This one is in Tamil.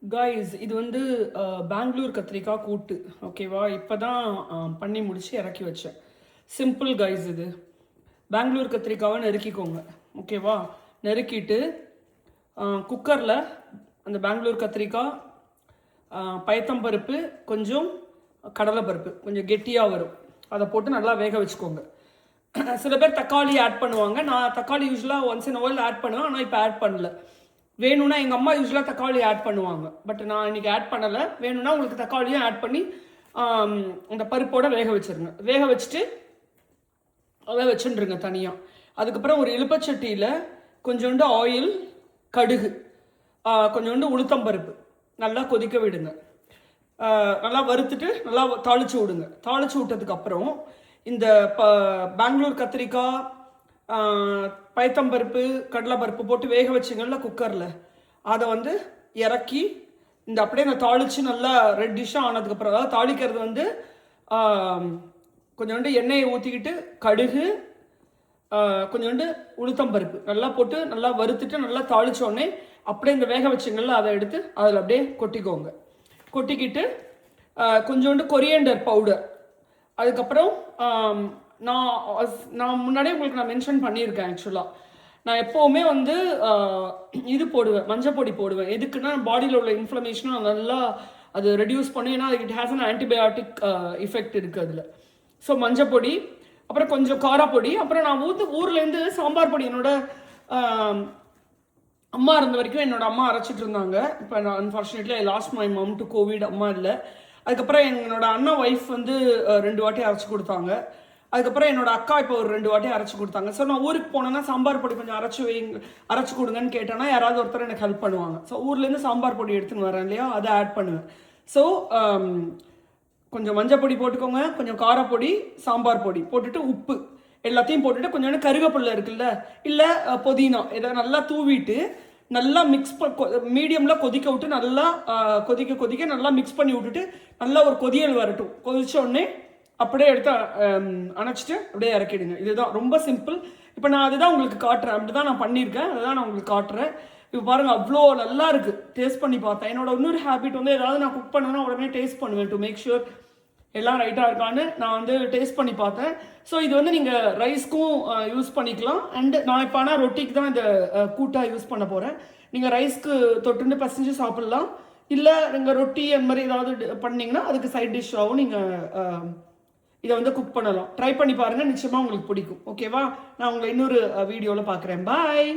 காய்ஸ் இது வந்து பெங்களூர் கத்திரிக்காய் கூட்டு ஓகேவா. இப்போ தான் பண்ணி முடிச்சு இறக்கி வச்சேன். Simple guys. இது பெங்களூர் கத்திரிக்காவை நறுக்கிக்கோங்க ஓகேவா. நறுக்கிட்டு குக்கரில் அந்த பெங்களூர் கத்திரிக்காய், பயத்தம்பருப்பு, கொஞ்சம் கடலைப்பருப்பு கொஞ்சம் கெட்டியாக வரும், அதை போட்டு நல்லா வேக வச்சுக்கோங்க. சில பேர் தக்காளி ஆட் பண்ணுவாங்க. நான் தக்காளி யூஸ்வலாக ஒன்ஸ் இன் ஆயில் ஆட் பண்ணுவேன், ஆனால் இப்போ ஆட் பண்ணல. வேணும்னா எங்கள் அம்மா யூஸ்வலாக தக்காளி ஆட் பண்ணுவாங்க, பட் நான் இன்றைக்கி ஆட் பண்ணலை. வேணும்னா உங்களுக்கு தக்காளியும் ஆட் பண்ணி அந்த பருப்போட வேக வச்சுருங்க. வேக வச்சுட்டு அதை வச்சுருங்க தனியாக. அதுக்கப்புறம் ஒரு இலுப்பச்சட்டியில் கொஞ்சோண்டு ஆயில், கடுகு, கொஞ்சோண்டு உளுத்தம்பருப்பு நல்லா கொதிக்க விடுங்க. நல்லா வறுத்துட்டு நல்லா தாளித்து விடுங்க. தாளித்து விட்டதுக்கப்புறம் இந்த பெங்களூர் கத்திரிக்காய், பயத்தம்பருப்பு, கடலைப்பருப்பு போட்டு வேக வச்சிங்கல்ல குக்கரில், அதை வந்து இறக்கி இந்த அப்படியே நான் தாளித்து நல்லா ரெட்டிஷாக ஆனதுக்கப்புறம், அதாவது தாளிக்கிறது வந்து கொஞ்சோண்டு எண்ணெயை ஊற்றிக்கிட்டு கடுகு, கொஞ்சோண்டு உளுத்தம்பருப்பு நல்லா போட்டு நல்லா வறுத்துட்டு நல்லா தாளித்தோடனே அப்படியே இந்த வேக வச்சிங்கல்ல அதை எடுத்து அதில் அப்படியே கொட்டிக்கோங்க. கொட்டிக்கிட்டு கொஞ்சோண்டு கொரியண்டர் பவுடர், அதுக்கப்புறம் நான் முன்னாடியே உங்களுக்கு நான் மென்ஷன் பண்ணியிருக்கேன். ஆக்சுவலாக நான் எப்போவுமே வந்து இது போடுவேன், மஞ்சள் பொடி போடுவேன். எதுக்குன்னா பாடியில் உள்ள இன்ஃப்ளமேஷனும் நல்லா அது ரெடியூஸ் பண்ணி, ஏன்னா it has an antibiotic effect இருக்குது அதில். ஸோ மஞ்சள் பொடி, அப்புறம் கொஞ்சம் காரப்பொடி, அப்புறம் நான் ஊர்லேருந்து சாம்பார் பொடி என்னோட அம்மா இருந்த வரைக்கும் என்னோட அம்மா அரைச்சிட்டு இருந்தாங்க. இப்போ நான் unfortunately I lost my mum to COVID, அம்மா இல்லை. அதுக்கப்புறம் என்னோட அண்ணா ஒய்ஃப் வந்து 2 வாட்டி அரைச்சி கொடுத்தாங்க. அதுக்கப்புறம் என்னோட அக்கா இப்போ ஒரு 2 வாட்டி அரைச்சி கொடுத்தாங்க. ஸோ நான் ஊருக்கு போனேன்னா சாம்பார் பொடி கொஞ்சம் அரைச்சி கொடுங்கன்னு கேட்டேன்னா யாராவது ஒருத்தர் எனக்கு ஹெல்ப் பண்ணுவாங்க. ஸோ ஊர்லேருந்து சாம்பார் பொடி எடுத்துன்னு வரேன் இல்லையா, அதை ஆட் பண்ணுவேன். ஸோ கொஞ்சம் மஞ்சள் பொடி போட்டுக்கோங்க, கொஞ்சம் காரப்பொடி, சாம்பார் பொடி போட்டுட்டு உப்பு எல்லாத்தையும் போட்டுட்டு கொஞ்சோண்டு கருவேப்பிலை இருக்குல்ல, இல்லை புதினா, இதை நல்லா தூவிட்டு நல்லா மிக்ஸ் மீடியமில் கொதிக்க விட்டு நல்லா கொதிக்க நல்லா மிக்ஸ் பண்ணி விட்டுட்டு நல்லா ஒரு கொதியல் வரட்டும். கொதிச்சோடனே அப்படியே எடுத்து அணைச்சிட்டு அப்படியே இறக்கிடுங்க. இதுதான் ரொம்ப சிம்பிள். இப்போ நான் அதுதான் உங்களுக்கு காட்டுறேன். அப்படி தான் நான் பண்ணியிருக்கேன், அதுதான் நான் உங்களுக்கு காட்டுறேன். இப்போ பாருங்கள், அவ்வளோ நல்லா இருக்குது. டேஸ்ட் பண்ணி பார்த்தேன். என்னோட இன்னொரு ஹேபிட் வந்து ஏதாவது நான் குக் பண்ணேன்னா உடனே டேஸ்ட் பண்ணுவேன், டு மேக் ஷுர் எல்லாம் ரைட்டாக இருக்கான்னு நான் வந்து டேஸ்ட் பண்ணி பார்த்தேன். ஸோ இது வந்து நீங்கள் ரைஸ்க்கும் யூஸ் பண்ணிக்கலாம். அண்டு நான் இப்போ ஆனால் ரொட்டிக்கு தான் இந்த கூட்டாக யூஸ் பண்ண போகிறேன். நீங்கள் ரைஸ்க்கு தொட்டுன்னு பசஞ்சு சாப்பிட்லாம். இல்லை நீங்கள் ரொட்டி அந்த மாதிரி ஏதாவது பண்ணிங்கன்னா அதுக்கு சைட் டிஷ்ஷாகவும் நீங்கள் இதை வந்து குக் பண்ணலாம். ட்ரை பண்ணி பாருங்கள், நிச்சயமாக உங்களுக்கு பிடிக்கும். ஓகேவா, நான் உங்களை இன்னொரு வீடியோவில் பார்க்குறேன். பாய்.